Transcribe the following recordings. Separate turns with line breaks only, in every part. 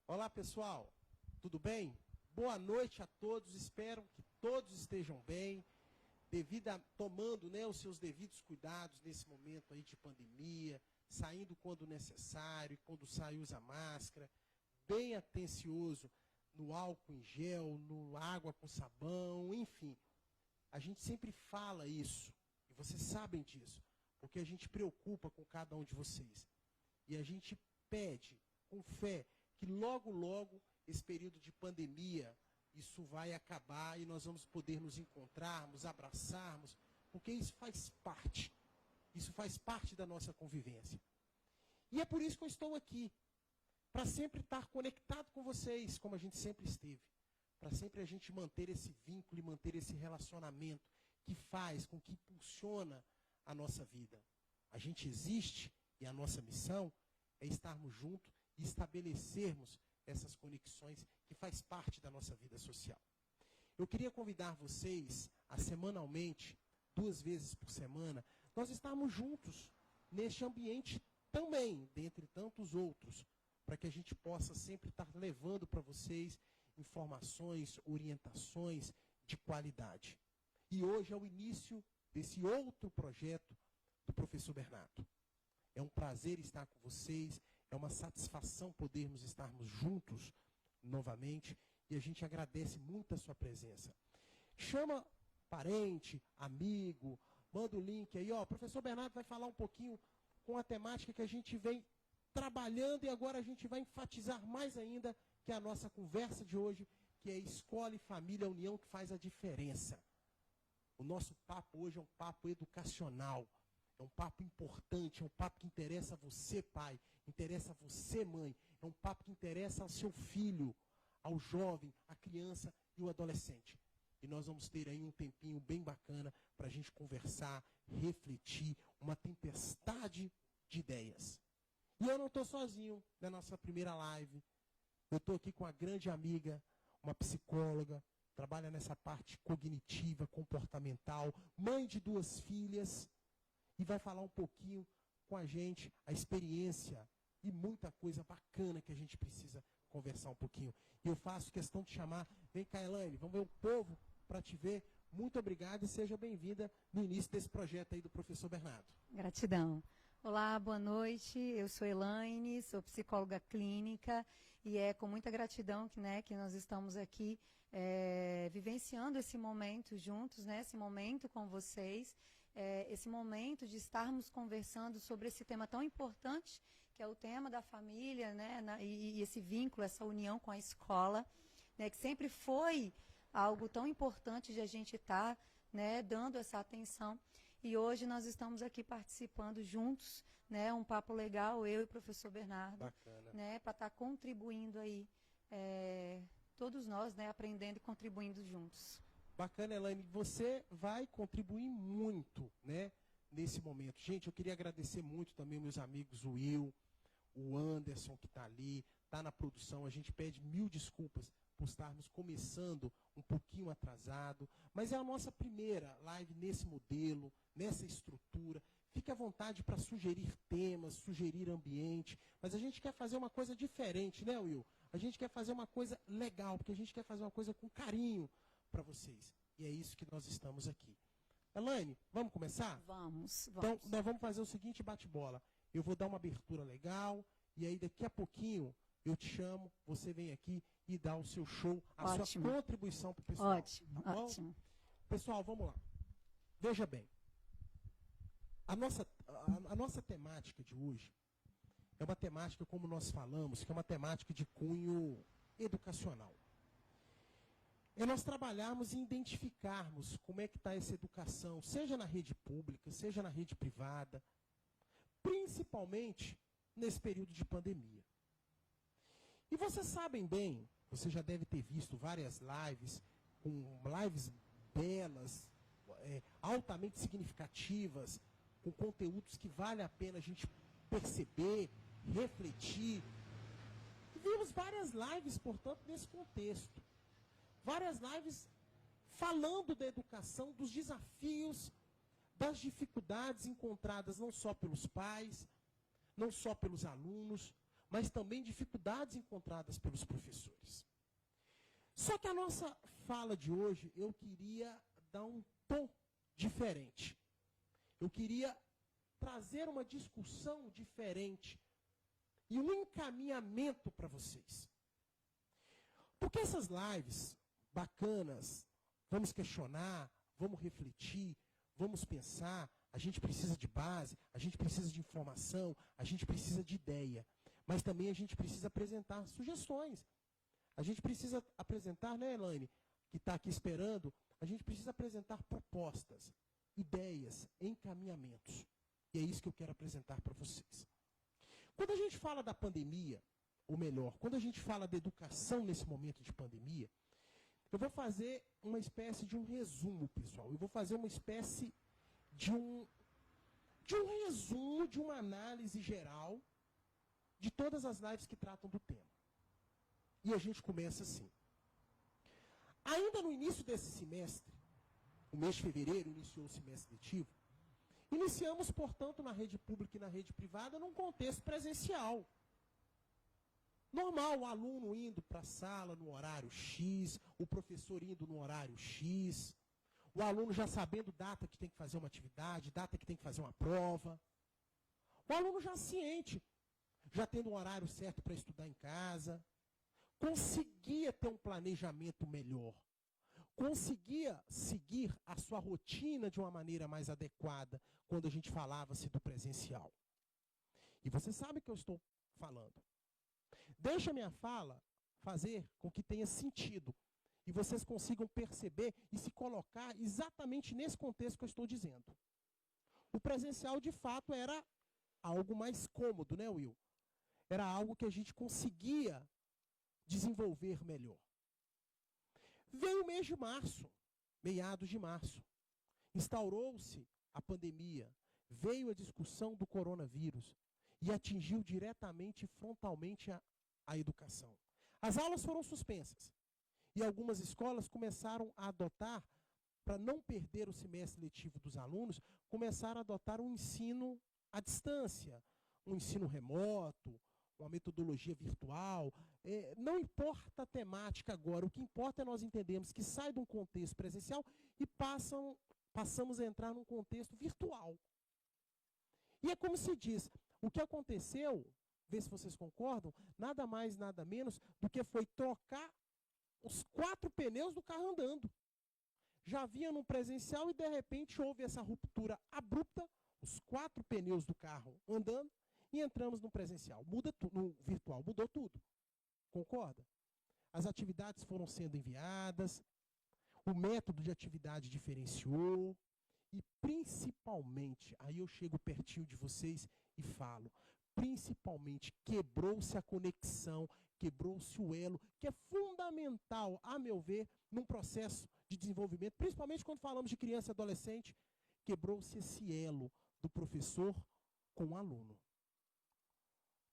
Olá, pessoal. Tudo bem? Boa noite a todos. Espero que todos estejam bem, tomando, né, os seus devidos cuidados nesse momento aí de pandemia, saindo quando necessário, quando sai usa máscara, bem atencioso no álcool em gel, no água com sabão, enfim. A gente sempre fala isso, e vocês sabem disso, porque a gente preocupa com cada um de vocês. E a gente pede, com fé, que logo, logo, esse período de pandemia, isso vai acabar e nós vamos poder nos encontrarmos, abraçarmos, porque isso faz parte da nossa convivência. E é por isso que eu estou aqui, para sempre estar conectado com vocês, como a gente sempre esteve, para sempre a gente manter esse vínculo e manter esse relacionamento que faz, com que impulsiona a nossa vida. A gente existe e a nossa missão é estarmos juntos e estabelecermos essas conexões que faz parte da nossa vida social. Eu queria convidar vocês a semanalmente, 2 vezes por semana, nós estarmos juntos neste ambiente também, dentre tantos outros, para que a gente possa sempre estar levando para vocês informações, orientações de qualidade. E hoje é o início desse outro projeto do professor Bernardo. É um prazer estar com vocês, é uma satisfação podermos estarmos juntos novamente e a gente agradece muito a sua presença. Chama parente, amigo, manda o link aí, ó. O professor Bernardo vai falar um pouquinho com a temática que a gente vem trabalhando e agora a gente vai enfatizar mais ainda que é a nossa conversa de hoje, que é escola e família, a união que faz a diferença. O nosso papo hoje é um papo educacional. É um papo importante, é um papo que interessa a você, pai, interessa a você, mãe. É um papo que interessa ao seu filho, ao jovem, à criança e ao adolescente. E nós vamos ter aí um tempinho bem bacana para a gente conversar, refletir, uma tempestade de ideias. E eu não estou sozinho na nossa primeira live. Eu estou aqui com uma grande amiga, uma psicóloga, trabalha nessa parte cognitiva, comportamental, mãe de 2 filhas, e vai falar um pouquinho com a gente, a experiência e muita coisa bacana que a gente precisa conversar um pouquinho. E eu faço questão de chamar, vem cá, Elaine, vamos ver o povo para te ver. Muito obrigado e seja bem-vinda no início desse projeto aí do professor Bernardo.
Gratidão. Olá, boa noite. Eu sou Elaine, sou psicóloga clínica e é com muita gratidão que nós estamos aqui vivenciando esse momento juntos, né, esse momento com vocês, esse momento de estarmos conversando sobre esse tema tão importante, que é o tema da família, né, e esse vínculo, essa união com a escola, né, que sempre foi algo tão importante de a gente estar, né, dando essa atenção. E hoje nós estamos aqui participando juntos, né, um papo legal, eu e o professor Bernardo, né, para estar contribuindo aí, todos nós, né, aprendendo e contribuindo juntos.
Bacana, Elaine, você vai contribuir muito, né, nesse momento. Gente, eu queria agradecer muito também meus amigos, o Will, o Anderson que está ali, está na produção. A gente pede 1000 desculpas por estarmos começando um pouquinho atrasado, mas é a nossa primeira live nesse modelo, nessa estrutura. Fique à vontade para sugerir temas, sugerir ambiente, mas a gente quer fazer uma coisa diferente, né, Will? A gente quer fazer uma coisa legal, porque a gente quer fazer uma coisa com carinho para vocês. E é isso que nós estamos aqui. Elaine, vamos começar?
Vamos.
Então, nós vamos fazer o seguinte bate-bola. Eu vou dar uma abertura legal, e aí daqui a pouquinho eu te chamo, você vem aqui e dá o seu show, a sua contribuição para o pessoal.
Ótimo,
tá bom?
ótimo.
Pessoal, vamos lá. Veja bem. A nossa temática de hoje é uma temática, como nós falamos, que é uma temática de cunho educacional. É nós trabalharmos e identificarmos como é que está essa educação, seja na rede pública, seja na rede privada, principalmente nesse período de pandemia. E vocês sabem bem, você já deve ter visto várias lives, com lives belas, altamente significativas, com conteúdos que vale a pena a gente perceber, refletir. E vimos várias lives, portanto, nesse contexto. Várias lives falando da educação, dos desafios, das dificuldades encontradas não só pelos pais, não só pelos alunos, mas também dificuldades encontradas pelos professores. Só que a nossa fala de hoje, eu queria dar um tom diferente. Eu queria trazer uma discussão diferente e um encaminhamento para vocês. Porque essas lives bacanas, vamos questionar, vamos refletir, vamos pensar, a gente precisa de base, a gente precisa de informação, a gente precisa de ideia. Mas também a gente precisa apresentar sugestões. A gente precisa apresentar, né, Elaine, que está aqui esperando, a gente precisa apresentar propostas, ideias, encaminhamentos. E é isso que eu quero apresentar para vocês. Quando a gente fala da pandemia, ou melhor, quando a gente fala da educação nesse momento de pandemia, eu vou fazer uma espécie de um resumo, pessoal. Eu vou fazer uma espécie de um resumo, de uma análise geral de todas as lives que tratam do tema. E a gente começa assim. Ainda no início desse semestre, o mês de fevereiro iniciou o semestre letivo, iniciamos, portanto, na rede pública e na rede privada, num contexto presencial. Normal, o aluno indo para a sala no horário X, o professor indo no horário X, o aluno já sabendo data que tem que fazer uma atividade, data que tem que fazer uma prova. O aluno já ciente, já tendo um horário certo para estudar em casa, conseguia ter um planejamento melhor, conseguia seguir a sua rotina de uma maneira mais adequada quando a gente falava-se do presencial. E você sabe o que eu estou falando. Deixa a minha fala fazer com que tenha sentido e vocês consigam perceber e se colocar exatamente nesse contexto que eu estou dizendo. O presencial, de fato, era algo mais cômodo, né, Will? Era algo que a gente conseguia desenvolver melhor. Veio o mês de março, meados de março. Instaurou-se a pandemia, veio a discussão do coronavírus e atingiu diretamente e frontalmente a educação. As aulas foram suspensas e algumas escolas começaram a adotar, para não perder o semestre letivo dos alunos, começaram a adotar um ensino à distância, um ensino remoto, uma metodologia virtual. Não importa a temática agora, o que importa é nós entendermos que sai de um contexto presencial e passamos a entrar num contexto virtual. E é como se diz, o que aconteceu, vê se vocês concordam, nada mais, nada menos do que foi trocar os 4 pneus do carro andando. Já vinha no presencial e de repente houve essa ruptura abrupta, os 4 pneus do carro andando, e entramos no presencial. Muda no virtual, mudou tudo. Concorda? As atividades foram sendo enviadas, o método de atividade diferenciou, e principalmente, aí eu chego pertinho de vocês e falo, principalmente quebrou-se a conexão, quebrou-se o elo, que é fundamental, a meu ver, num processo de desenvolvimento, principalmente quando falamos de criança e adolescente, quebrou-se esse elo do professor com o aluno.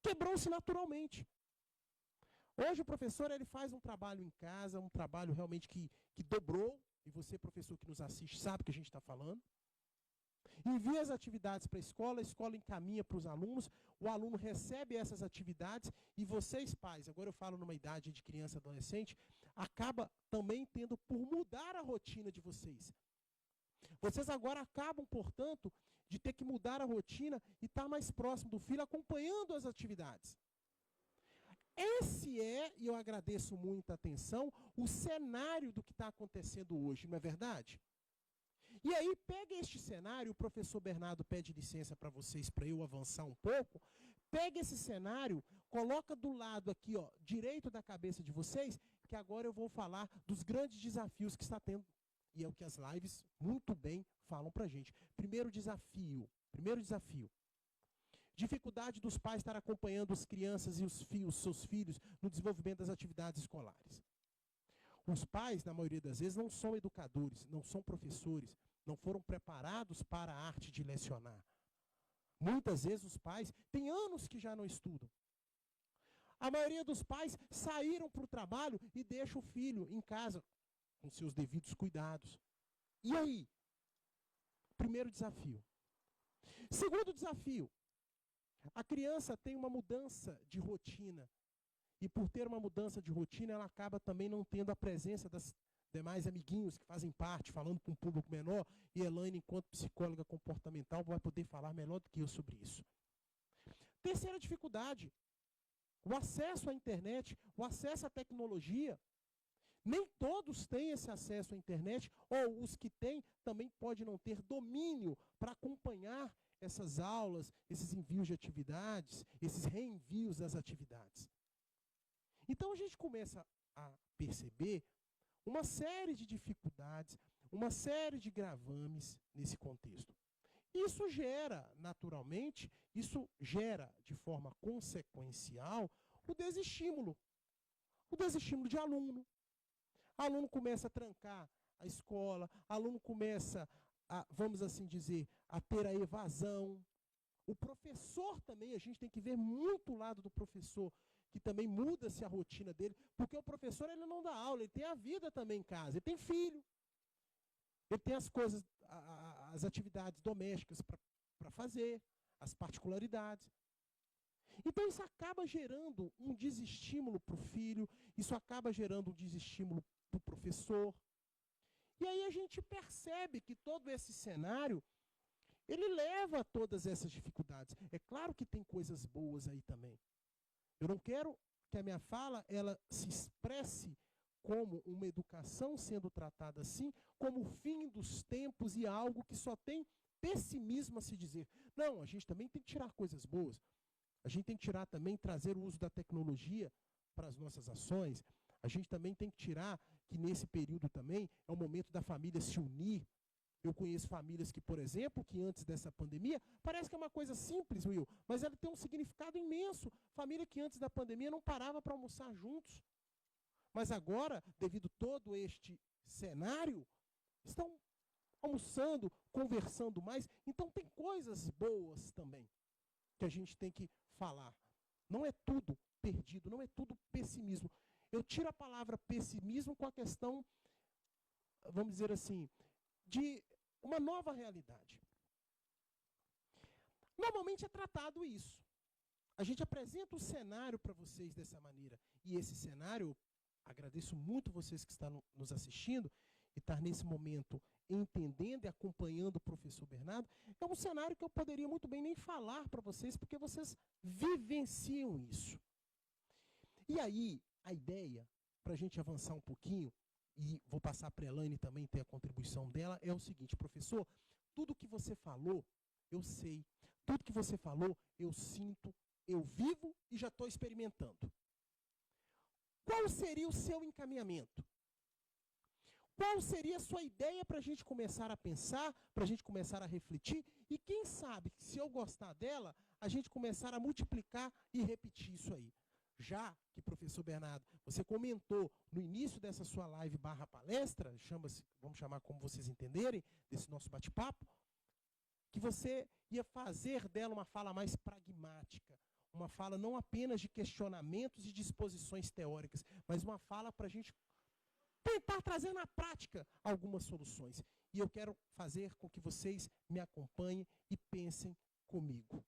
Quebrou-se naturalmente. Hoje o professor ele faz um trabalho em casa, um trabalho realmente que dobrou, e você, professor que nos assiste, sabe o que a gente está falando. Envia as atividades para a escola encaminha para os alunos, o aluno recebe essas atividades e vocês, pais, agora eu falo numa idade de criança e adolescente, acaba também tendo por mudar a rotina de vocês. Vocês agora acabam, portanto, de ter que mudar a rotina e estar mais próximo do filho, acompanhando as atividades. Esse é, e eu agradeço muito a atenção, o cenário do que está acontecendo hoje, não é verdade? E aí, pega este cenário, o professor Bernardo pede licença para vocês, para eu avançar um pouco, pega esse cenário, coloca do lado aqui, ó, direito da cabeça de vocês, que agora eu vou falar dos grandes desafios que está tendo. E é o que as lives muito bem falam para a gente. Primeiro desafio. Dificuldade dos pais estar acompanhando as crianças e os seus filhos no desenvolvimento das atividades escolares. Os pais, na maioria das vezes, não são educadores, não são professores, não foram preparados para a arte de lecionar. Muitas vezes os pais têm anos que já não estudam. A maioria dos pais saíram para o trabalho e deixam o filho em casa com seus devidos cuidados. E aí? Primeiro desafio. Segundo desafio. A criança tem uma mudança de rotina. E por ter uma mudança de rotina, ela acaba também não tendo a presença das demais amiguinhos que fazem parte, falando para um público menor. E Elaine, enquanto psicóloga comportamental, vai poder falar melhor do que eu sobre isso. Terceira dificuldade, o acesso à internet, o acesso à tecnologia. Nem todos têm esse acesso à internet, ou os que têm também podem não ter domínio para acompanhar essas aulas, esses envios de atividades, esses reenvios das atividades. Então a gente começa a perceber uma série de dificuldades, uma série de gravames nesse contexto. Isso gera, naturalmente, isso gera de forma consequencial o desestímulo de aluno. Aluno começa a trancar a escola, aluno começa a, vamos assim dizer, a ter a evasão. O professor também, a gente tem que ver muito o lado do professor, que também muda-se a rotina dele, porque o professor ele não dá aula, ele tem a vida também em casa, ele tem filho, ele tem as coisas, as atividades domésticas para fazer, as particularidades. Então isso acaba gerando um desestímulo para o filho, isso acaba gerando um desestímulo para o professor. E aí a gente percebe que todo esse cenário, ele leva a todas essas dificuldades. É claro que tem coisas boas aí também. Eu não quero que a minha fala ela se expresse como uma educação sendo tratada assim, como o fim dos tempos e algo que só tem pessimismo a se dizer. Não, a gente também tem que tirar coisas boas. A gente tem que tirar também, trazer o uso da tecnologia para as nossas ações. A gente também tem que tirar que nesse período também é o momento da família se unir. Eu conheço famílias que, por exemplo, que antes dessa pandemia, parece que é uma coisa simples, Will, mas ela tem um significado imenso. Família que antes da pandemia não parava para almoçar juntos. Mas agora, devido a todo este cenário, estão almoçando, conversando mais. Então tem coisas boas também que a gente tem que falar. Não é tudo perdido, não é tudo pessimismo. Eu tiro a palavra pessimismo com a questão, vamos dizer assim, de uma nova realidade. Normalmente é tratado isso. A gente apresenta o cenário para vocês dessa maneira. E esse cenário, agradeço muito vocês que estão nos assistindo e estar nesse momento entendendo e acompanhando o professor Bernardo, é um cenário que eu poderia muito bem nem falar para vocês, porque vocês vivenciam isso. E aí, a ideia, para a gente avançar um pouquinho, e vou passar para a Elaine também ter a contribuição dela, é o seguinte, professor, tudo que você falou, eu sei. Tudo que você falou, eu sinto, eu vivo e já estou experimentando. Qual seria o seu encaminhamento? Qual seria a sua ideia para a gente começar a pensar, para a gente começar a refletir? E quem sabe, se eu gostar dela, a gente começar a multiplicar e repetir isso aí. Já que, professor Bernardo, você comentou no início dessa sua live / palestra, chama-se, vamos chamar como vocês entenderem, desse nosso bate-papo, que você ia fazer dela uma fala mais pragmática, uma fala não apenas de questionamentos e disposições teóricas, mas uma fala para a gente tentar trazer na prática algumas soluções. E eu quero fazer com que vocês me acompanhem e pensem comigo.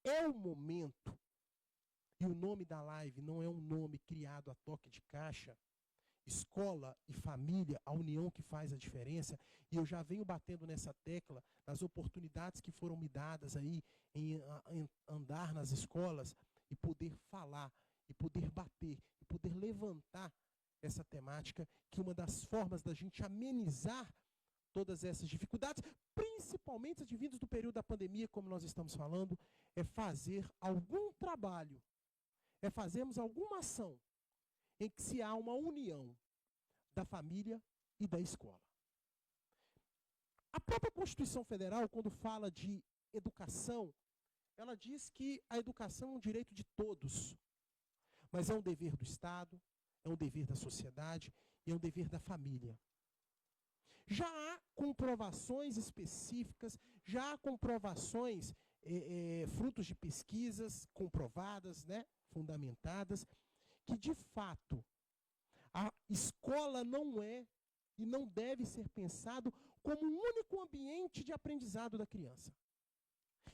É o momento, e o nome da live não é um nome criado a toque de caixa, escola e família, a união que faz a diferença, e eu já venho batendo nessa tecla das oportunidades que foram me dadas aí em andar nas escolas e poder falar, e poder bater, e poder levantar essa temática, que uma das formas da gente amenizar todas essas dificuldades, principalmente advindas do período da pandemia, como nós estamos falando, é fazer algum trabalho, é fazermos alguma ação em que se há uma união da família e da escola. A própria Constituição Federal, quando fala de educação, ela diz que a educação é um direito de todos, mas é um dever do Estado, é um dever da sociedade e é um dever da família. Já há comprovações específicas, já há comprovações, frutos de pesquisas comprovadas, né, fundamentadas, que de fato a escola não é e não deve ser pensado como um único ambiente de aprendizado da criança.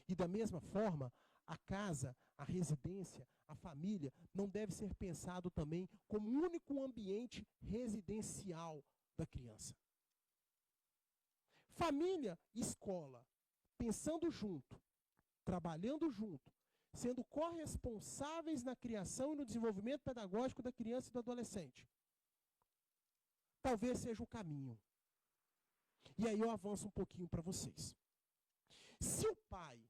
E da mesma forma, a casa, a residência, a família não deve ser pensado também como o único ambiente residencial da criança. Família e escola, pensando junto, trabalhando junto, sendo corresponsáveis na criação e no desenvolvimento pedagógico da criança e do adolescente. Talvez seja o caminho. E aí eu avanço um pouquinho para vocês. Se o pai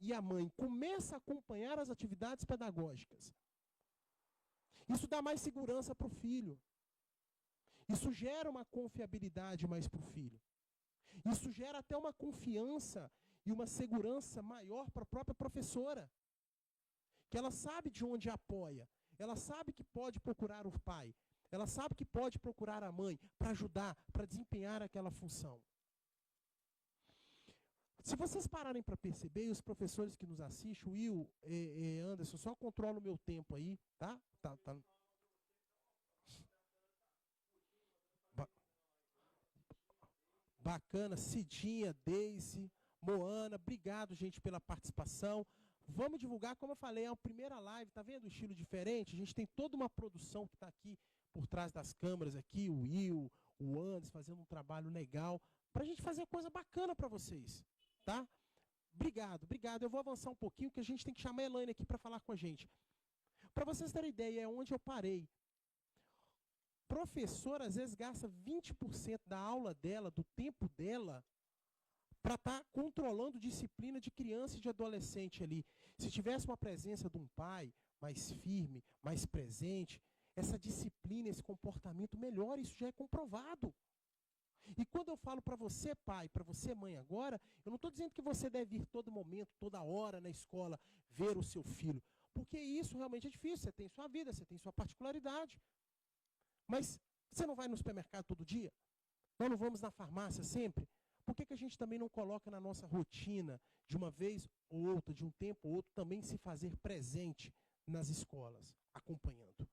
e a mãe começam a acompanhar as atividades pedagógicas, isso dá mais segurança para o filho. Isso gera uma confiabilidade mais para o filho. Isso gera até uma confiança e uma segurança maior para a própria professora. Que ela sabe de onde apoia. Ela sabe que pode procurar o pai. Ela sabe que pode procurar a mãe para ajudar, para desempenhar aquela função. Se vocês pararem para perceber, e os professores que nos assistem, Will, Anderson, só controla o meu tempo aí, tá? Tá. Bacana, Cidinha, Daisy, Moana, obrigado, gente, pela participação. Vamos divulgar, como eu falei, é a primeira live, tá vendo o estilo diferente? A gente tem toda uma produção que está aqui por trás das câmeras aqui, o Will, o Anderson, fazendo um trabalho legal, para a gente fazer coisa bacana para vocês, tá? Obrigado. Eu vou avançar um pouquinho, que a gente tem que chamar a Elaine aqui para falar com a gente. Para vocês terem ideia, é onde eu parei. Professora, às vezes, gasta 20% da aula dela, do tempo dela, para estar controlando disciplina de criança e de adolescente ali. Se tivesse uma presença de um pai mais firme, mais presente, essa disciplina, esse comportamento melhora, isso já é comprovado. E quando eu falo para você, pai, para você, mãe, agora, eu não estou dizendo que você deve ir todo momento, toda hora na escola, ver o seu filho. Porque isso realmente é difícil, você tem sua vida, você tem sua particularidade. Mas você não vai no supermercado todo dia? Nós não vamos na farmácia sempre? Por que a gente também não coloca na nossa rotina, de uma vez ou outra, de um tempo ou outro, também se fazer presente nas escolas, acompanhando?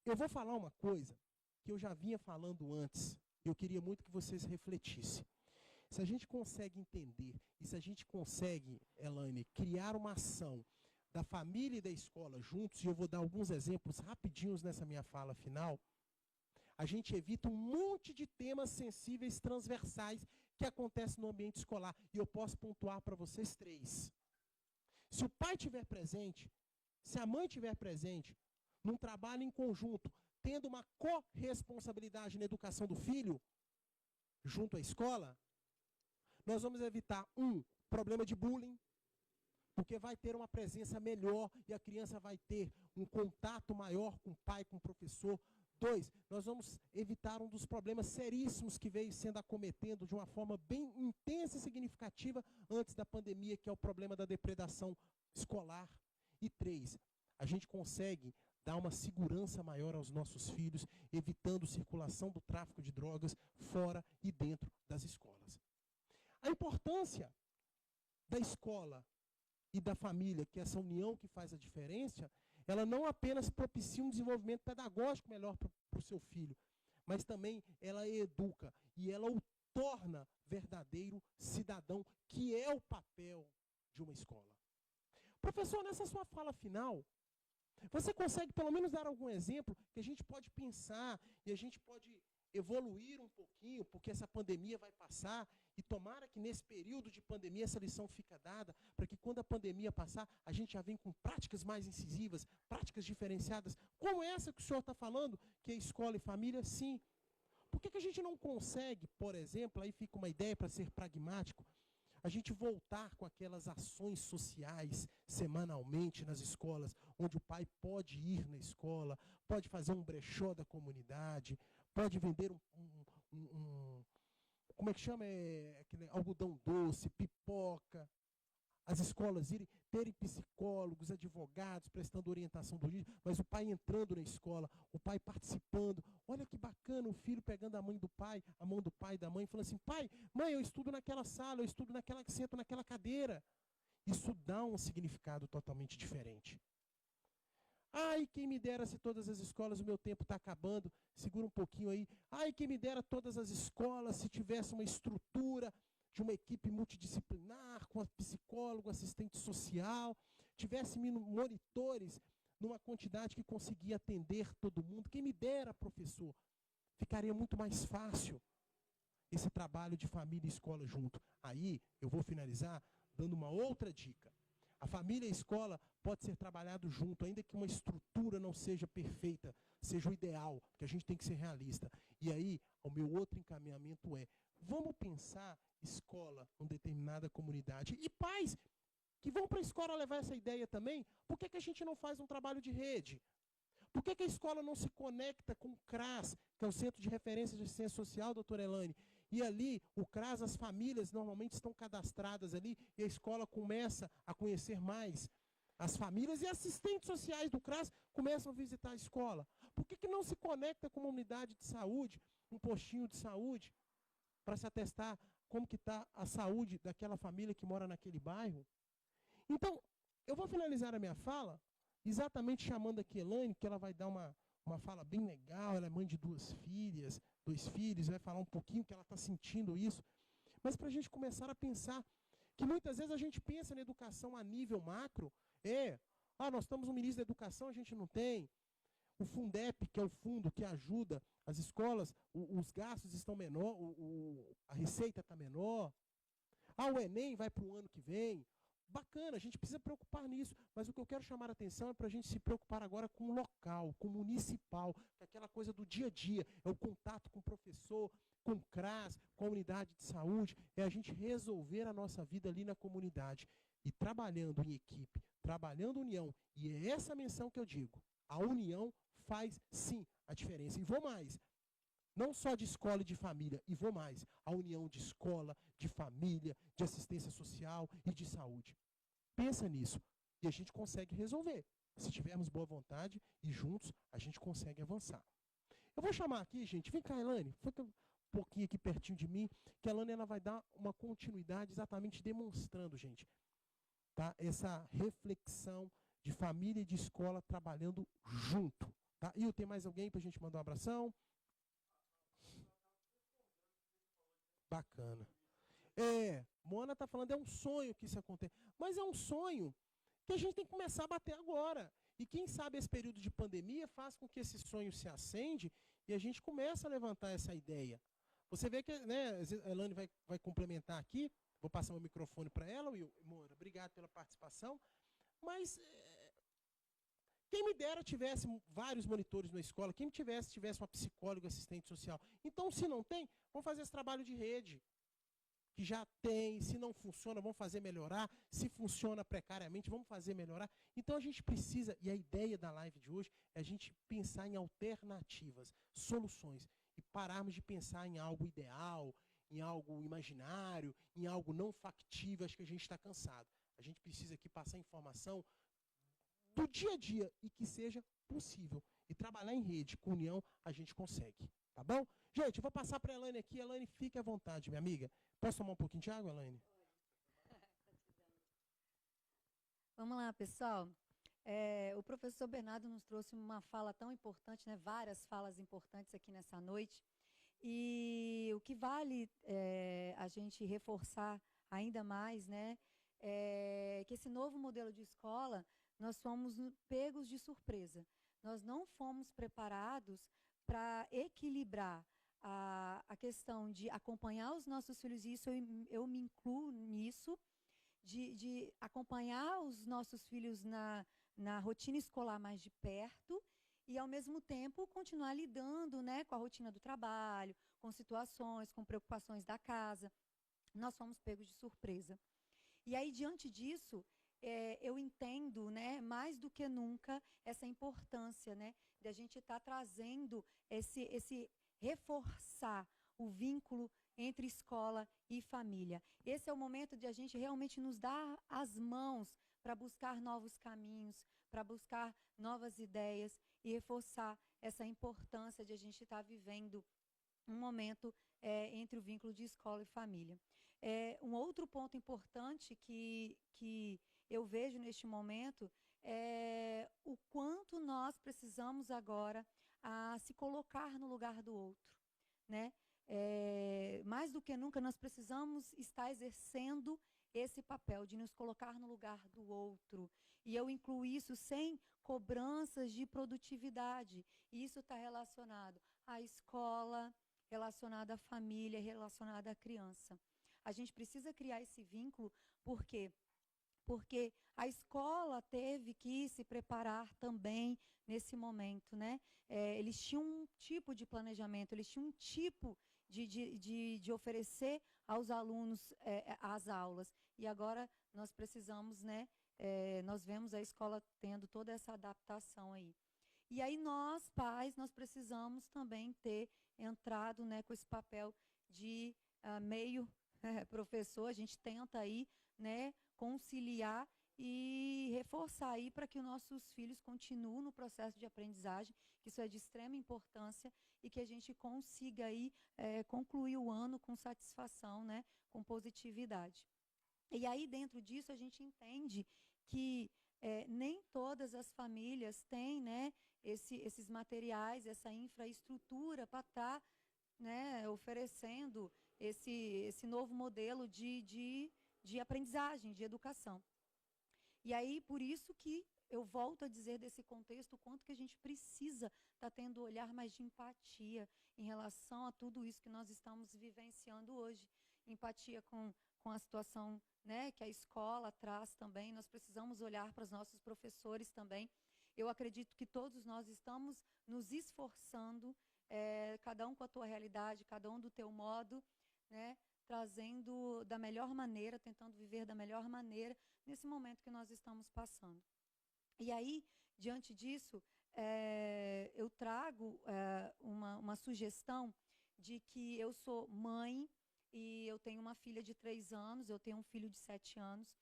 Eu vou falar uma coisa que eu já vinha falando antes, e eu queria muito que vocês refletissem. Se a gente consegue entender, e se a gente consegue, Elaine, criar uma ação da família e da escola juntos, e eu vou dar alguns exemplos rapidinhos nessa minha fala final, a gente evita um monte de temas sensíveis transversais que acontecem no ambiente escolar. E eu posso pontuar para vocês 3. Se o pai estiver presente, se a mãe estiver presente, num trabalho em conjunto, tendo uma corresponsabilidade na educação do filho, junto à escola, nós vamos evitar, problema de bullying, porque vai ter uma presença melhor e a criança vai ter um contato maior com o pai, com o professor. 2, nós vamos evitar um dos problemas seríssimos que veio sendo acometendo de uma forma bem intensa e significativa antes da pandemia, que é o problema da depredação escolar. E 3, a gente consegue dar uma segurança maior aos nossos filhos, evitando circulação do tráfico de drogas fora e dentro das escolas. A importância da escola e da família, que é essa união que faz a diferença, ela não apenas propicia um desenvolvimento pedagógico melhor para o seu filho, mas também ela educa e ela o torna verdadeiro cidadão, que é o papel de uma escola. Professor, nessa sua fala final, você consegue pelo menos dar algum exemplo que a gente pode pensar e a gente pode evoluir um pouquinho, porque essa pandemia vai passar, e tomara que nesse período de pandemia essa lição fica dada, para que quando a pandemia passar, a gente já vem com práticas mais incisivas, práticas diferenciadas, como essa que o senhor está falando, que é escola e família, sim. Por que a gente não consegue, por exemplo, aí fica uma ideia para ser pragmático, a gente voltar com aquelas ações sociais semanalmente nas escolas, onde o pai pode ir na escola, pode fazer um brechó da comunidade, pode vender como é que chama? Algodão doce, pipoca. As escolas terem psicólogos, advogados, prestando orientação do dia, mas o pai entrando na escola, o pai participando. Olha que bacana, o filho pegando a mão do pai e da mãe, falando assim, pai, mãe, eu estudo naquela sala, eu estudo sento naquela cadeira. Isso dá um significado totalmente diferente. Ai, quem me dera se todas as escolas, o meu tempo está acabando, segura um pouquinho aí. Ai, quem me dera todas as escolas se tivesse uma estrutura de uma equipe multidisciplinar, com psicólogo, assistente social, tivesse monitores numa quantidade que conseguia atender todo mundo. Quem me dera, professor, ficaria muito mais fácil esse trabalho de família e escola junto. Aí, eu vou finalizar dando uma outra dica. A família e a escola pode ser trabalhado junto, ainda que uma estrutura não seja perfeita, seja o ideal, porque a gente tem que ser realista. E aí, o meu outro encaminhamento é, vamos pensar escola em determinada comunidade. E pais que vão para a escola levar essa ideia também, por que a gente não faz um trabalho de rede? Por que a escola não se conecta com o CRAS, que é o Centro de Referência de Assistência Social, doutora Elaine? E ali, o CRAS, as famílias normalmente estão cadastradas ali, e a escola começa a conhecer mais as famílias, e assistentes sociais do CRAS começam a visitar a escola. Por que não se conecta com uma unidade de saúde, um postinho de saúde, para se atestar como que está a saúde daquela família que mora naquele bairro? Então, eu vou finalizar a minha fala exatamente chamando aqui a Elaine, que ela vai dar uma fala bem legal. Ela é mãe de dois filhos, vai falar um pouquinho que ela está sentindo isso. Mas para a gente começar a pensar, que muitas vezes a gente pensa na educação a nível macro, nós estamos no ministro da educação, a gente não tem. O Fundep, que é o fundo que ajuda as escolas, os gastos estão menor, a receita está menor. O Enem vai para o ano que vem. Bacana, a gente precisa preocupar nisso, mas o que eu quero chamar a atenção é para a gente se preocupar agora com o local, com o municipal, que é aquela coisa do dia a dia, é o contato com o professor, com o CRAS, com a unidade de saúde, é a gente resolver a nossa vida ali na comunidade. E trabalhando em equipe, trabalhando união, e é essa a menção que eu digo, a união faz sim a diferença. E vou mais, não só de escola e de família, e vou mais, a união de escola, de família, de assistência social e de saúde. Pensa nisso e a gente consegue resolver. Se tivermos boa vontade e juntos a gente consegue avançar. Eu vou chamar aqui, gente, vem cá, Elaine, fica um pouquinho aqui pertinho de mim, que a Elaine ela vai dar uma continuidade exatamente demonstrando, gente, tá? Essa reflexão de família e de escola trabalhando junto. Tá? E tem mais alguém para a gente mandar um abração? Bacana. Moana está falando, é um sonho que isso aconteça. Mas é um sonho que a gente tem que começar a bater agora. E quem sabe esse período de pandemia faz com que esse sonho se acende e a gente começa a levantar essa ideia. Você vê que, né, a Elaine vai complementar aqui, vou passar o microfone para ela, Moana, obrigado pela participação, mas quem me dera tivesse vários monitores na escola, quem tivesse uma psicóloga, assistente social. Então, se não tem, vamos fazer esse trabalho de rede, que já tem, se não funciona, vamos fazer melhorar, se funciona precariamente, vamos fazer melhorar. Então, a gente precisa, e a ideia da live de hoje é a gente pensar em alternativas, soluções, e pararmos de pensar em algo ideal, em algo imaginário, em algo não factível. Acho que a gente está cansado. A gente precisa aqui passar informação do dia a dia e que seja possível. E trabalhar em rede, com união, a gente consegue. Tá bom? Gente, eu vou passar para a Elaine aqui. Elaine, fique à vontade, minha amiga. Posso tomar um pouquinho de água, Elaine?
Vamos lá, pessoal. O professor Bernardo nos trouxe uma fala tão importante, né? Várias falas importantes aqui nessa noite. E o que vale a gente reforçar ainda mais, né? Que esse novo modelo de escola, nós fomos pegos de surpresa. Nós não fomos preparados para equilibrar a questão de acompanhar os nossos filhos, e isso eu me incluo nisso, de acompanhar os nossos filhos na rotina escolar mais de perto e, ao mesmo tempo, continuar lidando, né, com a rotina do trabalho, com situações, com preocupações da casa. Nós fomos pegos de surpresa. E aí, diante disso, eu entendo, né, mais do que nunca, essa importância, né, de a gente estar trazendo esse reforçar o vínculo entre escola e família. Esse é o momento de a gente realmente nos dar as mãos para buscar novos caminhos, para buscar novas ideias e reforçar essa importância de a gente estar vivendo um momento entre o vínculo de escola e família. Um outro ponto importante que eu vejo neste momento é o quanto nós precisamos agora se colocar no lugar do outro, né? mais do que nunca, nós precisamos estar exercendo esse papel de nos colocar no lugar do outro. E eu incluo isso sem cobranças de produtividade. E isso está relacionado à escola, relacionado à família, relacionado à criança. A gente precisa criar esse vínculo, por quê? Porque a escola teve que se preparar também nesse momento, né? Eles tinham um tipo de planejamento, eles tinham um tipo de oferecer aos alunos as aulas. E agora nós precisamos, né? Nós vemos a escola tendo toda essa adaptação aí. E aí nós, pais, nós precisamos também ter entrado, né, com esse papel de meio professor. A gente tenta aí, né, conciliar e reforçar aí para que os nossos filhos continuem no processo de aprendizagem, que isso é de extrema importância, e que a gente consiga aí concluir o ano com satisfação, né, com positividade. E aí, dentro disso, a gente entende que nem todas as famílias têm, né, esses materiais, essa infraestrutura para estar, né, oferecendo esse novo modelo de aprendizagem, de educação. E aí, por isso que eu volto a dizer desse contexto, o quanto que a gente precisa estar tendo um olhar mais de empatia em relação a tudo isso que nós estamos vivenciando hoje. Empatia com a situação, né, que a escola traz também. Nós precisamos olhar para os nossos professores também. Eu acredito que todos nós estamos nos esforçando, cada um com a tua realidade, cada um do teu modo, né, trazendo da melhor maneira, tentando viver da melhor maneira nesse momento que nós estamos passando. E aí, diante disso, eu trago uma sugestão de que eu sou mãe e eu tenho uma filha de 3 anos, eu tenho um filho de 7 anos.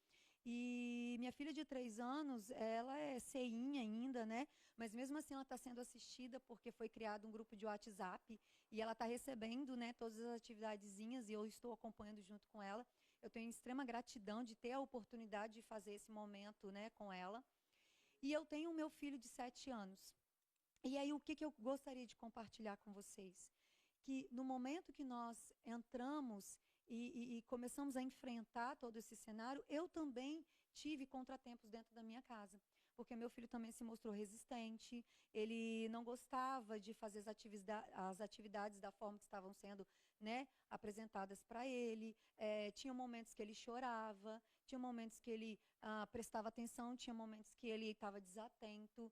E minha filha de 3 anos, ela é ceinha ainda, né? Mas mesmo assim ela está sendo assistida porque foi criado um grupo de WhatsApp e ela está recebendo, né, todas as atividadezinhas e eu estou acompanhando junto com ela. Eu tenho extrema gratidão de ter a oportunidade de fazer esse momento, né, com ela. E eu tenho o meu filho de 7 anos. E aí o que eu gostaria de compartilhar com vocês? Que no momento que nós entramos e começamos a enfrentar todo esse cenário, eu também tive contratempos dentro da minha casa, porque meu filho também se mostrou resistente, ele não gostava de fazer as atividades da forma que estavam sendo, né, apresentadas para ele, tinha momentos que ele chorava, tinha momentos que ele prestava atenção, tinha momentos que ele estava desatento.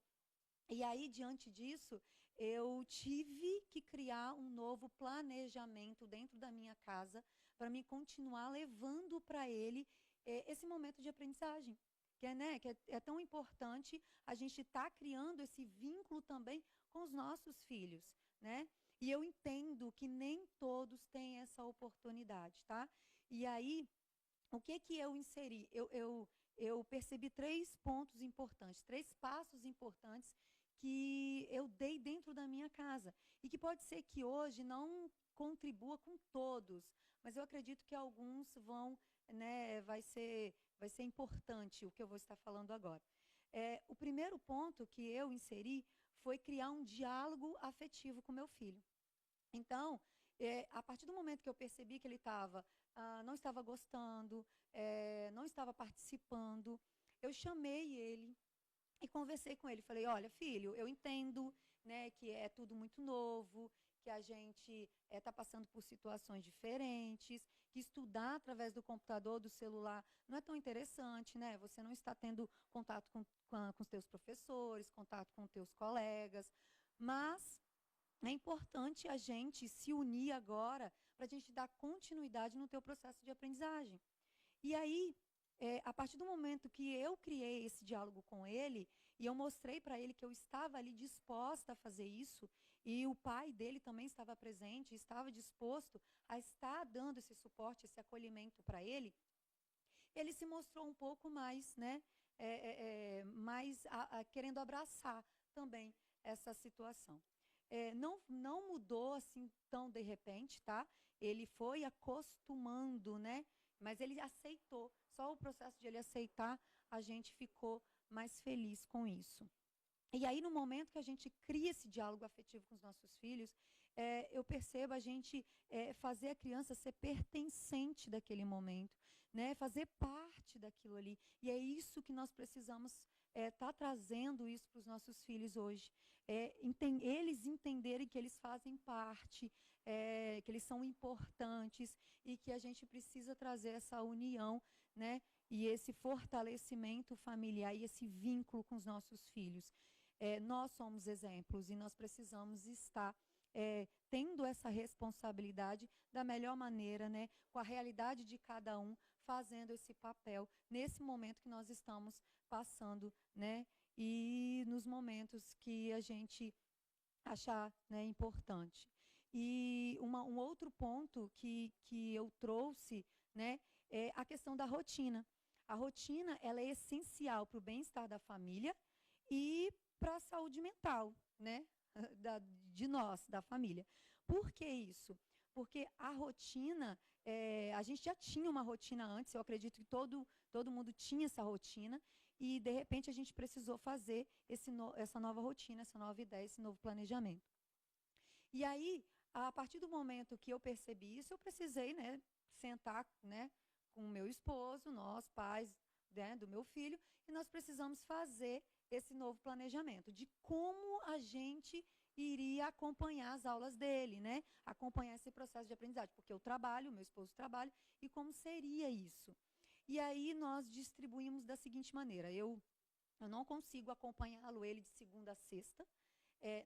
E aí, diante disso, eu tive que criar um novo planejamento dentro da minha casa para me continuar levando para ele esse momento de aprendizagem. Que é tão importante a gente estar criando esse vínculo também com os nossos filhos, né? E eu entendo que nem todos têm essa oportunidade, tá? E aí, o que eu inseri? Eu percebi 3 pontos importantes, 3 passos importantes que eu dei dentro da minha casa. E que pode ser que hoje não contribua com todos, mas eu acredito que alguns vão, né, vai ser importante o que eu vou estar falando agora. O primeiro ponto que eu inseri foi criar um diálogo afetivo com meu filho. Então, a partir do momento que eu percebi que ele não estava gostando, não estava participando, eu chamei ele e conversei com ele. Falei, olha, filho, eu entendo, né, que é tudo muito novo, que a gente está passando por situações diferentes, que estudar através do computador, do celular, não é tão interessante, né? Você não está tendo contato com os teus professores, contato com os teus colegas, mas é importante a gente se unir agora para a gente dar continuidade no teu processo de aprendizagem. E aí, a partir do momento que eu criei esse diálogo com ele, e eu mostrei para ele que eu estava ali disposta a fazer isso, e o pai dele também estava presente, estava disposto a estar dando esse suporte, esse acolhimento para ele, ele se mostrou um pouco mais, né, mais querendo abraçar também essa situação. Não mudou assim tão de repente, tá? Ele foi acostumando, né? Mas ele aceitou. Só o processo de ele aceitar, a gente ficou mais feliz com isso. E aí, no momento que a gente cria esse diálogo afetivo com os nossos filhos, eu percebo a gente fazer a criança ser pertencente daquele momento, né? Fazer parte daquilo ali. E é isso que nós precisamos tá trazendo isso para os nossos filhos hoje. Eles entenderem que eles fazem parte, que eles são importantes e que a gente precisa trazer essa união, né? E esse fortalecimento familiar e esse vínculo com os nossos filhos. Nós somos exemplos e nós precisamos estar tendo essa responsabilidade da melhor maneira, né? Com a realidade de cada um, fazendo esse papel nesse momento que nós estamos passando, né? E nos momentos que a gente achar, né, importante. E um outro ponto que eu trouxe, né, é a questão da rotina. A rotina, ela é essencial para o bem-estar da família e para a saúde mental, né, de nós, da família. Por que isso? Porque a rotina, a gente já tinha uma rotina antes, eu acredito que todo mundo tinha essa rotina, e, de repente, a gente precisou fazer essa nova rotina, essa nova ideia, esse novo planejamento. E aí, a partir do momento que eu percebi isso, eu precisei, né, sentar, né, com o meu esposo, nós, pais, né, do meu filho, e nós precisamos fazer esse novo planejamento de como a gente iria acompanhar as aulas dele, né, acompanhar esse processo de aprendizagem, porque eu trabalho, meu esposo trabalha, e como seria isso? E aí nós distribuímos da seguinte maneira, eu não consigo acompanhá-lo ele de segunda a sexta,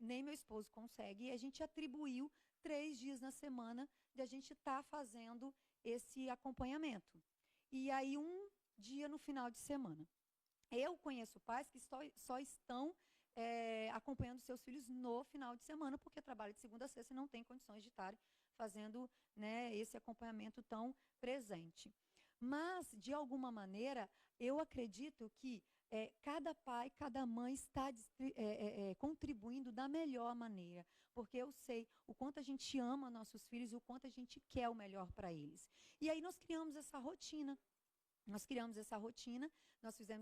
nem meu esposo consegue, e a gente atribuiu 3 dias na semana de a gente estar fazendo esse acompanhamento. E aí um dia no final de semana. Eu conheço pais que só estão acompanhando seus filhos no final de semana, porque trabalham de segunda a sexta e não tem condições de estar fazendo, né, esse acompanhamento tão presente. Mas, de alguma maneira, eu acredito que cada pai, cada mãe está contribuindo da melhor maneira, porque eu sei o quanto a gente ama nossos filhos e o quanto a gente quer o melhor para eles. E aí nós criamos essa rotina. Nós fizemos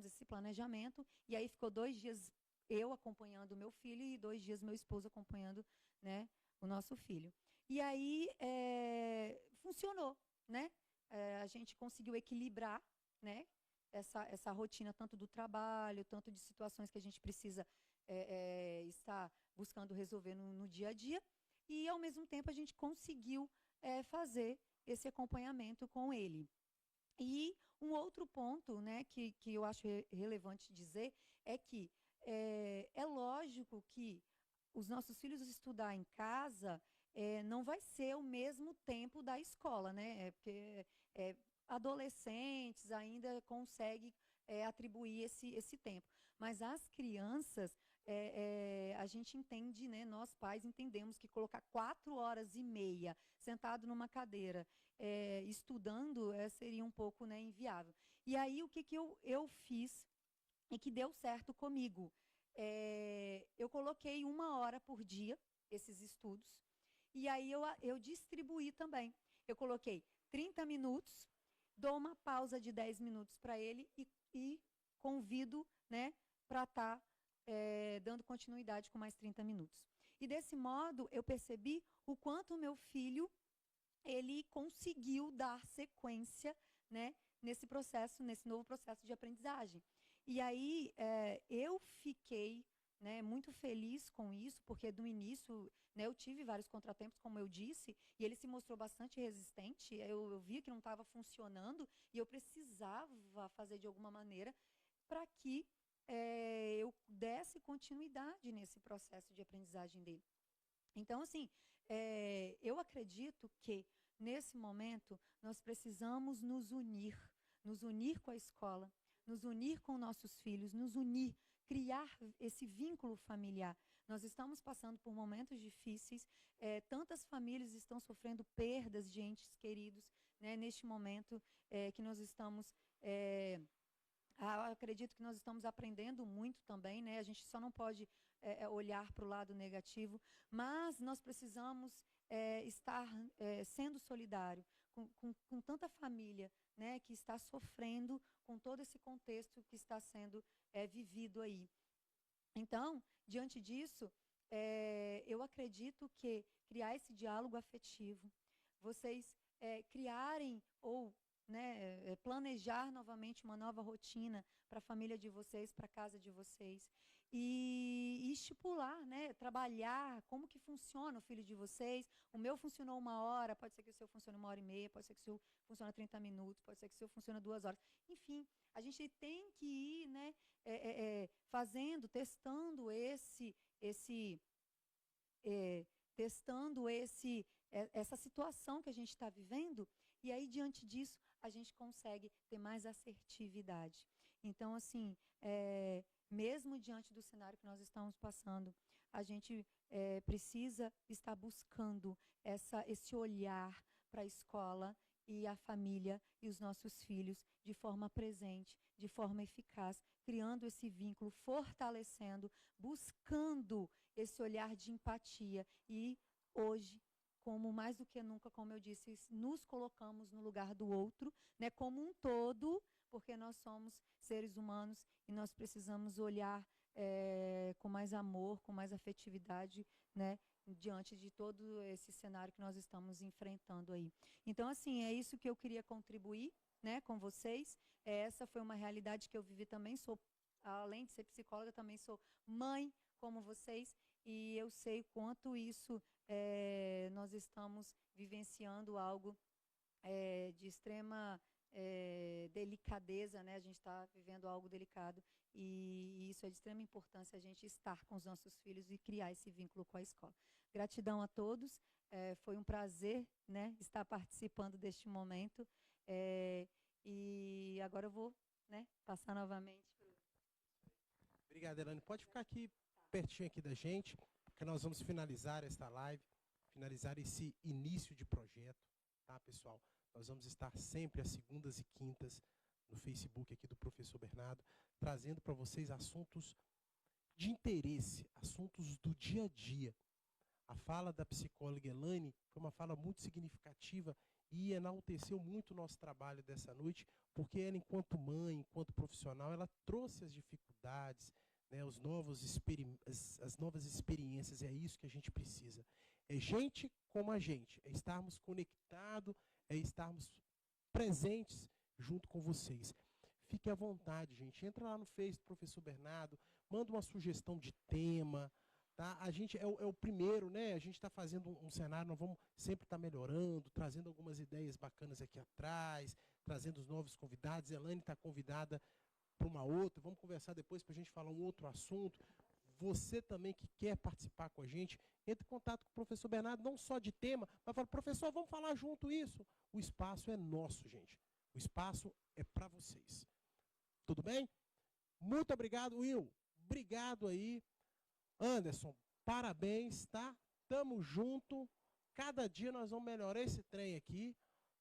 esse planejamento, e aí ficou 2 dias eu acompanhando o meu filho e 2 dias meu esposo acompanhando, né, o nosso filho. E aí funcionou, né? A gente conseguiu equilibrar, né, essa rotina tanto do trabalho, tanto de situações que a gente precisa estar buscando resolver no dia a dia, e ao mesmo tempo a gente conseguiu fazer esse acompanhamento com ele. E um outro ponto, né, que eu acho relevante dizer é que é lógico que os nossos filhos estudar em casa não vai ser o mesmo tempo da escola, né? Porque adolescentes ainda conseguem atribuir esse tempo. Mas as crianças, a gente entende, né, nós pais entendemos que colocar 4 horas e meia sentado numa cadeira estudando seria um pouco, né, inviável. E aí o que eu fiz e que deu certo comigo? Eu coloquei 1 hora por dia esses estudos, e aí eu distribuí também. Eu coloquei 30 minutos, dou uma pausa de 10 minutos para ele e convido, né, para estar dando continuidade com mais 30 minutos. E desse modo eu percebi o quanto o meu filho ele conseguiu dar sequência, né, nesse processo, nesse novo processo de aprendizagem. E aí eu fiquei, né, muito feliz com isso, porque do início, né, eu tive vários contratempos, como eu disse, e ele se mostrou bastante resistente. Eu via que não estava funcionando e eu precisava fazer de alguma maneira para que eu desse continuidade nesse processo de aprendizagem dele. Então, assim, eu acredito que, nesse momento, nós precisamos nos unir com a escola, nos unir com nossos filhos, nos unir, criar esse vínculo familiar. Nós estamos passando por momentos difíceis, tantas famílias estão sofrendo perdas de entes queridos, né, neste momento que nós estamos... acredito que nós estamos aprendendo muito também, né? A gente só não pode olhar para o lado negativo, mas nós precisamos estar sendo solidário com tanta família, né, que está sofrendo com todo esse contexto que está sendo vivido aí. Então, diante disso, eu acredito que criar esse diálogo afetivo, vocês criarem ou planejar novamente uma nova rotina para a família de vocês, para a casa de vocês, e estipular, trabalhar como que funciona o filho de vocês. O meu funcionou 1 hora, pode ser que o seu funcione 1 hora e meia, pode ser que o seu funcione 30 minutos, pode ser que o seu funcione 2 horas. Enfim, a gente tem que ir fazendo, testando essa situação que a gente está vivendo, e aí, diante disso, a gente consegue ter mais assertividade. Então, assim, mesmo diante do cenário que nós estamos passando, a gente precisa estar buscando esse olhar para a escola e a família e os nossos filhos de forma presente, de forma eficaz, criando esse vínculo, fortalecendo, buscando esse olhar de empatia. E hoje, como mais do que nunca, como eu disse, nos colocamos no lugar do outro, como um todo, porque nós somos seres humanos e nós precisamos olhar com mais amor, com mais afetividade, diante de todo esse cenário que nós estamos enfrentando aí. Então, assim, é isso que eu queria contribuir, com vocês. Essa foi uma realidade que eu vivi também. Além de ser psicóloga, também sou mãe, como vocês, e eu sei quanto isso nós estamos vivenciando algo de extrema delicadeza, a gente está vivendo algo delicado, e isso é de extrema importância, a gente estar com os nossos filhos e criar esse vínculo com a escola. Gratidão a todos, foi um prazer estar participando deste momento, e agora eu vou passar novamente.
Obrigado, Elaine. Pode ficar aqui, pertinho aqui da gente, porque nós vamos finalizar esta live, finalizar esse início de projeto, tá, pessoal? Nós vamos estar sempre às segundas e quintas no Facebook aqui do Professor Bernardo, trazendo para vocês assuntos de interesse, assuntos do dia a dia. A fala da psicóloga Elaine foi uma fala muito significativa e enalteceu muito o nosso trabalho dessa noite, porque ela, enquanto mãe, enquanto profissional, ela trouxe as dificuldades, as novas experiências, e é isso que a gente precisa. É gente como a gente, é estarmos conectados, é estarmos presentes junto com vocês. Fique à vontade, gente. Entra lá no Face do Professor Bernardo, manda uma sugestão de tema, tá? A gente é o primeiro, A gente está fazendo um cenário, nós vamos sempre estar melhorando, trazendo algumas ideias bacanas aqui atrás, trazendo os novos convidados. A Elaine está convidada para uma outra, vamos conversar depois para a gente falar um outro assunto. Você também que quer participar com a gente, entre em contato com o professor Bernardo, não só de tema, mas fala, professor, vamos falar junto isso. O espaço é nosso, gente. O espaço é para vocês. Tudo bem? Muito obrigado, Will. Obrigado aí. Anderson, parabéns, tá? Tamo junto. Cada dia nós vamos melhorar esse trem aqui,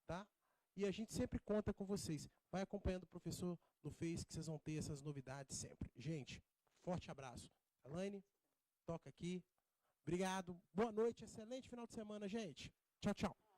tá? E a gente sempre conta com vocês. Vai acompanhando o professor no Face, que vocês vão ter essas novidades sempre. Gente, forte abraço. Elaine, toca aqui. Obrigado. Boa noite. Excelente final de semana, gente. Tchau, tchau.